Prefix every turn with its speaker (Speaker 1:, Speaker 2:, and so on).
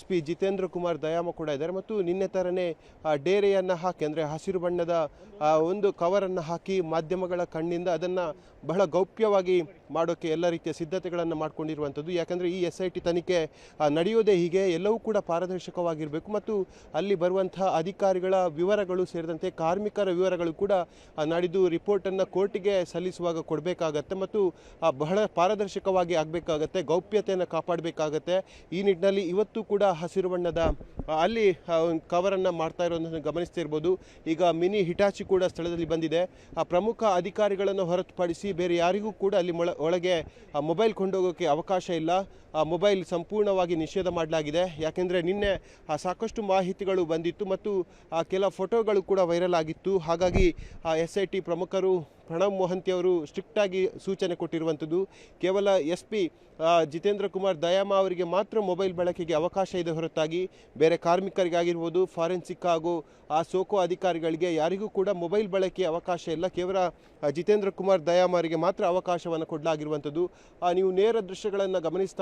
Speaker 1: SP Jitendra Kumar ದಯಾಮ ಕೂಡ ಇದ್ದಾರೆ ಮತ್ತು ನಿನ್ನೆ ಥರನೇ ಡೇರೆಯನ್ನು ಹಾಕಿ ಅಂದರೆ ಹಸಿರು ಬಣ್ಣದ ಒಂದು ಕವರನ್ನು ಹಾಕಿ ಮಾಧ್ಯಮಗಳ ಕಣ್ಣಿಂದ ಅದನ್ನು ಬಹಳ ಗೌಪ್ಯವಾಗಿ ಮಾಡೋಕ್ಕೆ ಎಲ್ಲ ರೀತಿಯ ಸಿದ್ಧತೆಗಳನ್ನು ಮಾಡಿಕೊಂಡಿರುವಂಥದ್ದು. ಯಾಕಂದರೆ ಈ SIT ತನಿಖೆ ನಡೆಯೋದೇ ಹೀಗೆ, ಎಲ್ಲವೂ ಕೂಡ ಪಾರದರ್ಶಕವಾಗಿರಬೇಕು ಮತ್ತು ಅಲ್ಲಿ ಬರುವಂಥ ಅಧಿಕಾರಿಗಳ ವಿವರಗಳು ಸೇರಿದಂತೆ ಕಾರ್ಮಿಕರ ವಿವರಗಳು ಕೂಡ ನಾಡಿದ್ದು ರಿಪೋರ್ಟನ್ನು ಕೋರ್ಟಿಗೆ ಸಲ್ಲಿಸುವಾಗ ಕೊಡಬೇಕಾಗತ್ತೆ ಮತ್ತು ಬಹಳ ಪಾರದರ್ಶಕವಾಗಿ ಆಗಬೇಕಾಗತ್ತೆ, ಗೌಪ್ಯತೆಯನ್ನು ಕಾಪಾಡಬೇಕಾಗತ್ತೆ. ಈ ನಿಟ್ಟಿನಲ್ಲಿ ಇವತ್ತು ಕೂಡ ಹಸಿರು ಬಣ್ಣದ ಅಲ್ಲಿ ಕವರನ್ನು ಮಾಡ್ತಾ ಇರೋದನ್ನು ಗಮನಿಸ್ತಿರ್ಬೋದು. ಈಗ ಮಿನಿ ಹಿಟಾಚಿ ಕೂಡ ಸ್ಥಳದಲ್ಲಿ ಬಂದಿದೆ. ಪ್ರಮುಖ ಅಧಿಕಾರಿಗಳನ್ನು ಹೊರತುಪಡಿಸಿ ಬೇರೆ ಯಾರಿಗೂ ಕೂಡ ಅಲ್ಲಿ ಒಳಗೆ ಮೊಬೈಲ್ ಕೊಂಡೋಗೋಕ್ಕೆ ಅವಕಾಶ ಇಲ್ಲ. ಮೊಬೈಲ್ ಸಂಪೂರ್ಣವಾಗಿ ನಿಷೇಧ ಮಾಡಲಾಗಿದೆ. ಯಾಕೆಂದರೆ ನಿನ್ನೆ ಸಾಕಷ್ಟು ಮಾಹಿತಿಗಳು ಬಂದಿತ್ತು ಮತ್ತು ಕೆಲ ಫೋಟೋಗಳು ಕೂಡ ವೈರಲ್ ಆಗಿತ್ತು. ಹಾಗಾಗಿ SIT ಪ್ರಮುಖರು ಪ್ರಣವ್ ಮೊಹಂತಿ ಅವರು ಸ್ಟ್ರಿಕ್ಟಾಗಿ ಸೂಚನೆ ಕೊಟ್ಟಿರುವಂಥದ್ದು. ಕೇವಲ SP ಜಿತೇಂದ್ರ ಕುಮಾರ್ ದಯಾಮ ಅವರಿಗೆ ಮಾತ್ರ ಮೊಬೈಲ್ ಬಳಕೆಗೆ ಅವಕಾಶ ಇದೆ ಹೊರತಾಗಿ ಬೇರೆ ಕಾರ್ಮಿಕರಿಗಾಗಿರ್ಬೋದು, ಫಾರೆನ್ಸಿಕ್ ಹಾಗೂ ಸೋಕೋ ಅಧಿಕಾರಿಗಳಿಗೆ ಯಾರಿಗೂ ಕೂಡ ಮೊಬೈಲ್ ಬಳಕೆಯ ಅವಕಾಶ ಇಲ್ಲ. ಕೇವಲ ಜಿತೇಂದ್ರ ಕುಮಾರ್ ದಯಾಮ ಅವರಿಗೆ ಮಾತ್ರ ಅವಕಾಶವನ್ನು ಕೊಡಲಾಗಿರುವಂಥದ್ದು. ನೀವು ನೇರ ದೃಶ್ಯಗಳನ್ನು ಗಮನಿಸ್ತಾ